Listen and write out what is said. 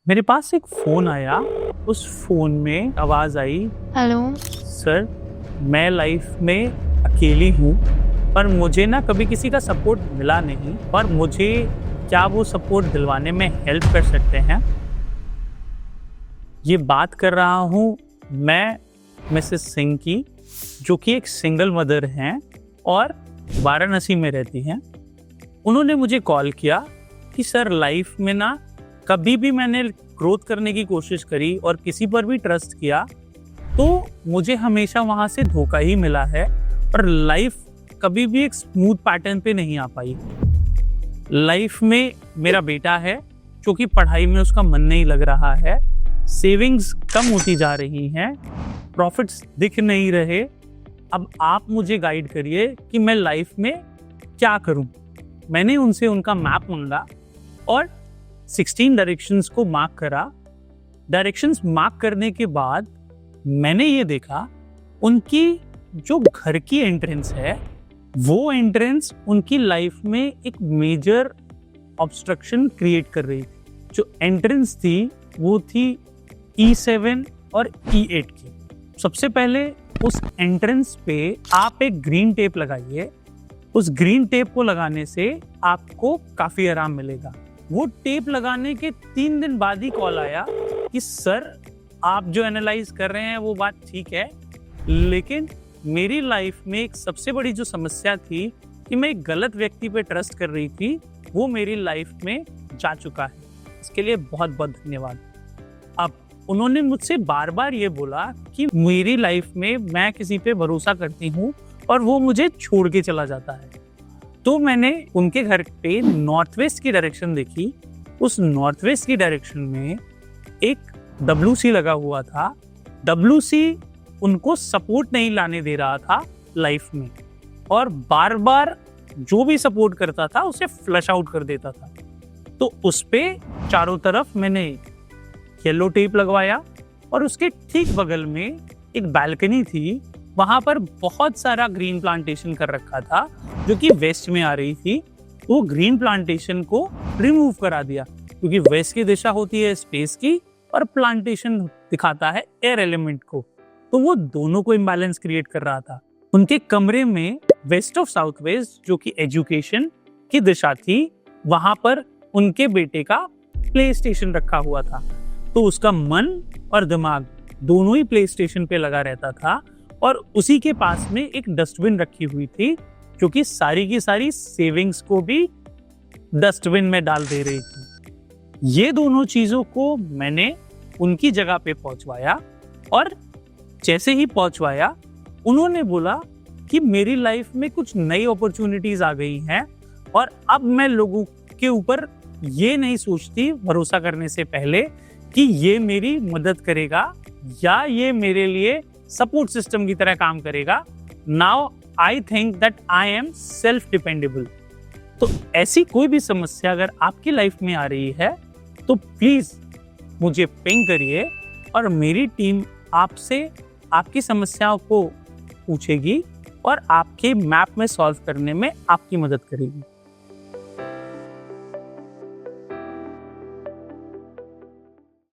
मेरे पास एक फ़ोन आया, उस फ़ोन में आवाज़ आई, हेलो। सर मैं लाइफ में अकेली हूँ पर मुझे ना कभी किसी का सपोर्ट मिला नहीं और मुझे क्या वो सपोर्ट दिलवाने में हेल्प कर सकते हैं? ये बात कर रहा हूँ मैं मिसेस सिंह की, जो कि एक सिंगल मदर हैं और वाराणसी में रहती हैं। उन्होंने मुझे कॉल किया कि सर लाइफ में ना कभी भी मैंने ग्रोथ करने की कोशिश करी और किसी पर भी ट्रस्ट किया तो मुझे हमेशा वहाँ से धोखा ही मिला है और लाइफ कभी भी एक स्मूथ पैटर्न पे नहीं आ पाई। लाइफ में मेरा बेटा है जो कि पढ़ाई में उसका मन नहीं लग रहा है, सेविंग्स कम होती जा रही हैं, प्रॉफिट्स दिख नहीं रहे। अब आप मुझे गाइड करिए कि मैं लाइफ में क्या करूं। मैंने उनसे उनका मैप मांगा और 16 डायरेक्शंस को मार्क करा। डायरेक्शंस मार्क करने के बाद मैंने ये देखा उनकी जो घर की एंट्रेंस है वो एंट्रेंस उनकी लाइफ में एक मेजर ऑब्स्ट्रक्शन क्रिएट कर रही थी। जो एंट्रेंस थी वो थी E7 और E8 की। सबसे पहले उस एंट्रेंस पे आप एक ग्रीन टेप लगाइए। उस ग्रीन टेप को लगाने से आपको काफी आराम मिलेगा। वो टेप लगाने के 3 दिन बाद ही कॉल आया कि सर आप जो एनालाइज कर रहे हैं वो बात ठीक है, लेकिन मेरी लाइफ में एक सबसे बड़ी जो समस्या थी कि मैं एक गलत व्यक्ति पे ट्रस्ट कर रही थी, वो मेरी लाइफ में जा चुका है। इसके लिए बहुत बहुत धन्यवाद। अब उन्होंने मुझसे बार बार ये बोला कि मेरी लाइफ में मैं किसी पे भरोसा करती हूँ और वो मुझे छोड़ के चला जाता है। तो मैंने उनके घर पे नॉर्थ वेस्ट की डायरेक्शन देखी। उस नॉर्थ वेस्ट की डायरेक्शन में एक WC लगा हुआ था। WC उनको सपोर्ट नहीं लाने दे रहा था लाइफ में और बार बार जो भी सपोर्ट करता था उसे फ्लश आउट कर देता था। तो उस पे चारों तरफ मैंने येलो टेप लगवाया और उसके ठीक बगल में एक बालकनी थी। वहां पर बहुत सारा ग्रीन प्लांटेशन कर रखा था जो कि वेस्ट में आ रही थी। वो ग्रीन प्लांटेशन को रिमूव करा दिया क्योंकि वेस्ट की दिशा होती है स्पेस की और प्लांटेशन दिखाता है एयर एलिमेंट को। तो वो दोनों को इम्बैलेंस क्रिएट कर रहा था। उनके कमरे में वेस्ट ऑफ साउथ वेस्ट जो कि एजुकेशन की दिशा थी, वहां पर उनके बेटे का प्ले स्टेशन रखा हुआ था। तो उसका मन और दिमाग दोनों ही प्ले स्टेशन पे लगा रहता था और उसी के पास में एक डस्टबिन रखी हुई थी जो कि सारी की सारी सेविंग्स को भी डस्टबिन में डाल दे रही थी। ये दोनों चीजों को मैंने उनकी जगह पे पहुंचवाया और जैसे ही पहुंचवाया उन्होंने बोला कि मेरी लाइफ में कुछ नई अपॉर्चुनिटीज आ गई हैं और अब मैं लोगों के ऊपर ये नहीं सोचती भरोसा करने से पहले कि ये मेरी मदद करेगा या ये मेरे लिए सपोर्ट सिस्टम की तरह काम करेगा। Now I think that I am self dependable. तो ऐसी कोई भी समस्या अगर आपकी लाइफ में आ रही है तो प्लीज मुझे पिंग करिए और मेरी टीम आपसे आपकी समस्याओं को पूछेगी और आपके मैप में सॉल्व करने में आपकी मदद करेगी।